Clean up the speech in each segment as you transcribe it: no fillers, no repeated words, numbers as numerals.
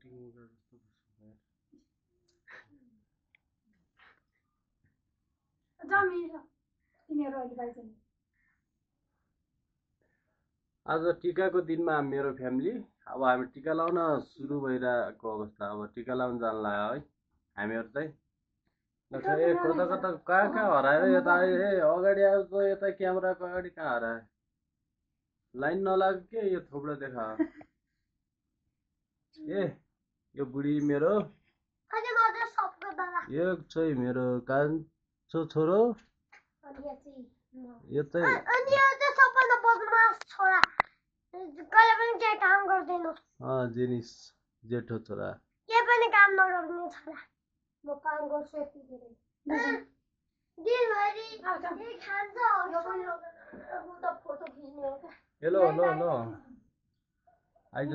आज टीकाको दिनमा मेरो फ्यामिली अब हामी टीका लाउन सुरु भइरहेको अवस्था। अब टीका लाउन जान लाग्यो है हामीहरु चाहिँ। कता कता कहाँ हरायो यता अगाडि आयो त यता क्यामेराको अगाडि कहाँ हरायो। लाइन नलाग्यो के यो थोप्रो देखा। यो बुढी मेरो यो चाहिँ मेरो कान्छो छोरो यो चाहिँ जेनिस जेठो छोरा के पनि काम नगर्ने छोरा। म काम गर्छु यति धेरै दिनभरि खान्छ त फोटो खिच्ने हो क्या। हेलो आइज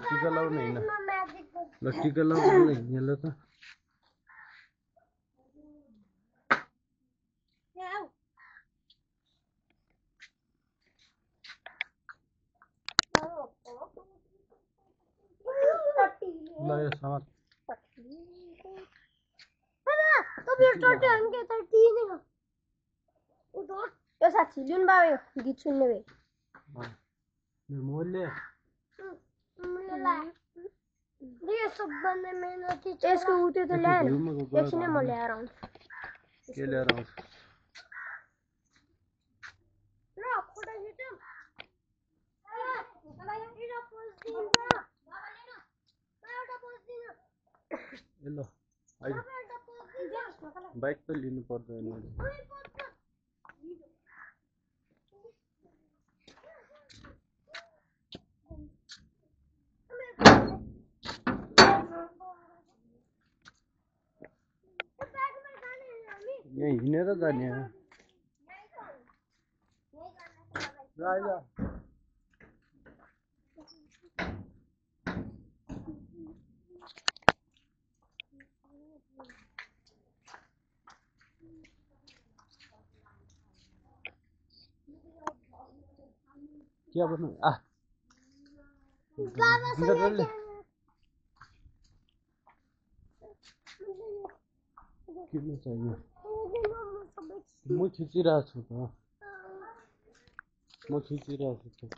टीका लाउनु हैन ल टीका लाउनु हेलो त ल यो समाज यो साथी जुन बाबे गीत सुन्ने भए मोले यसको उते त ल्याएन एकछिनै म ल्याएर आउँछु। के ल्याएर आउँछु ल बाइक त लिनु पर्दैन। यहाँ हिँडेर जाने क्या भन्नु किन चाहियो म खिचिरहेको छु त।